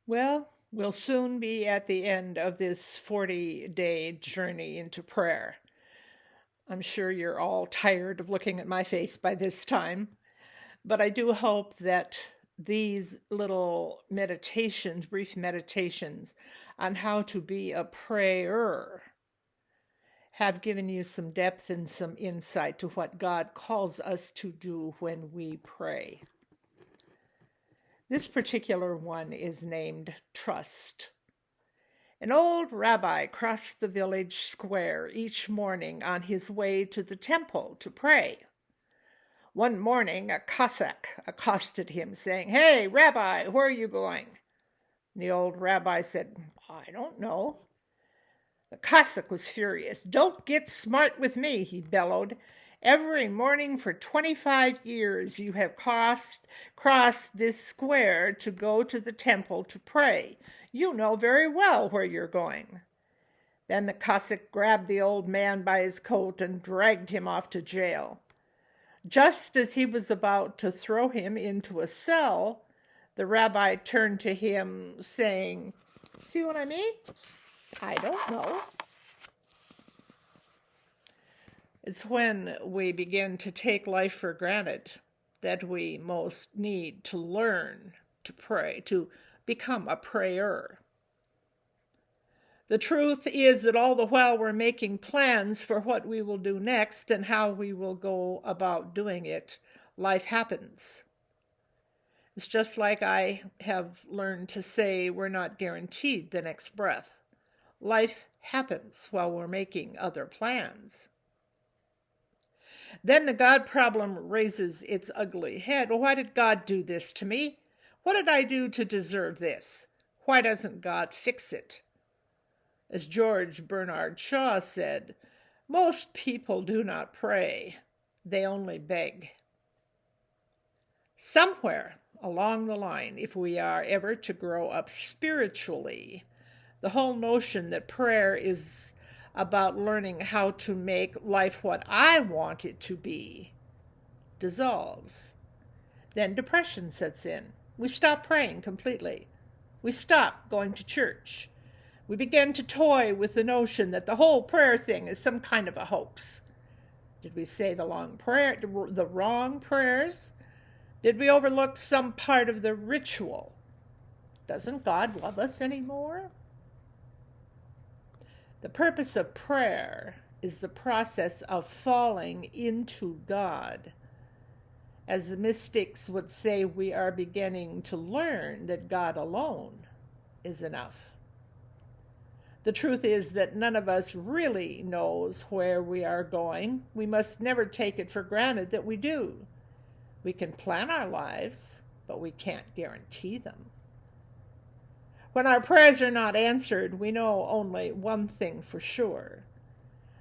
Well, we'll soon be at the end of this 40-day journey into prayer. I'm sure you're all tired of looking at my face by this time, but I do hope that these little meditations, brief meditations on how to be a prayer, have given you some depth and some insight to what God calls us to do when we pray. This particular one is named Trust. An old rabbi crossed the village square each morning on his way to the temple to pray. One morning, a Cossack accosted him, saying, "Hey, Rabbi, where are you going?" The old rabbi said, "I don't know." The Cossack was furious. "Don't get smart with me," he bellowed. "Every morning for 25 years you have crossed this square to go to the temple to pray. You know very well where you're going." Then the Cossack grabbed the old man by his coat and dragged him off to jail. Just as he was about to throw him into a cell, the rabbi turned to him, saying, "See what I mean? I don't know." It's when we begin to take life for granted that we most need to learn to pray, to become a prayer. The truth is that all the while we're making plans for what we will do next and how we will go about doing it, life happens. It's just like I have learned to say we're not guaranteed the next breath. Life happens while we're making other plans. Then the God problem raises its ugly head. Well, why did God do this to me? What did I do to deserve this? Why doesn't God fix it? As George Bernard Shaw said, most people do not pray, they only beg. Somewhere along the line, if we are ever to grow up spiritually, the whole notion that prayer is about learning how to make life what I want it to be dissolves. Then depression sets in. We stop praying completely. We stop going to church. We begin to toy with the notion that the whole prayer thing is some kind of a hoax. Did we say the wrong prayers? Did we overlook some part of the ritual? Doesn't God love us anymore? The purpose of prayer is the process of falling into God. As the mystics would say, we are beginning to learn that God alone is enough. The truth is that none of us really knows where we are going. We must never take it for granted that we do. We can plan our lives, but we can't guarantee them. When our prayers are not answered, we know only one thing for sure.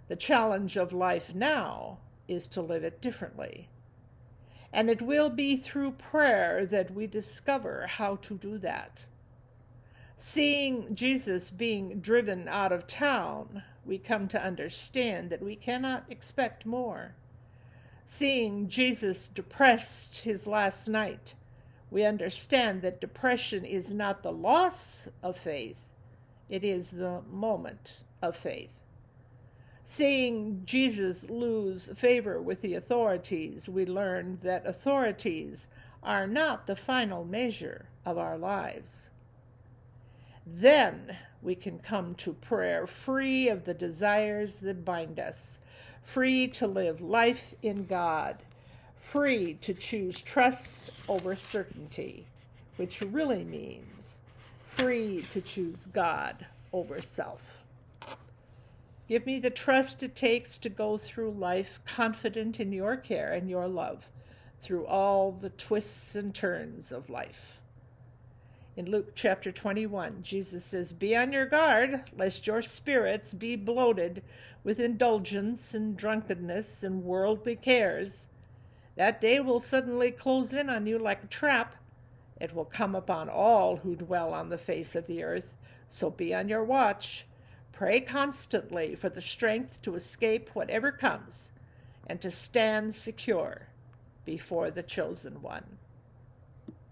The challenge of life now is to live it differently. And it will be through prayer that we discover how to do that. Seeing Jesus being driven out of town, we come to understand that we cannot expect more. Seeing Jesus depressed his last night, we understand that depression is not the loss of faith, it is the moment of faith. Seeing Jesus lose favor with the authorities, we learn that authorities are not the final measure of our lives. Then we can come to prayer free of the desires that bind us, free to live life in God, free to choose trust over certainty, which really means free to choose God over self. Give me the trust it takes to go through life confident in your care and your love through all the twists and turns of life. In Luke chapter 21, Jesus says, "Be on your guard, lest your spirits be bloated with indulgence and drunkenness and worldly cares. That day will suddenly close in on you like a trap. It will come upon all who dwell on the face of the earth. So be on your watch. Pray constantly for the strength to escape whatever comes and to stand secure before the chosen one."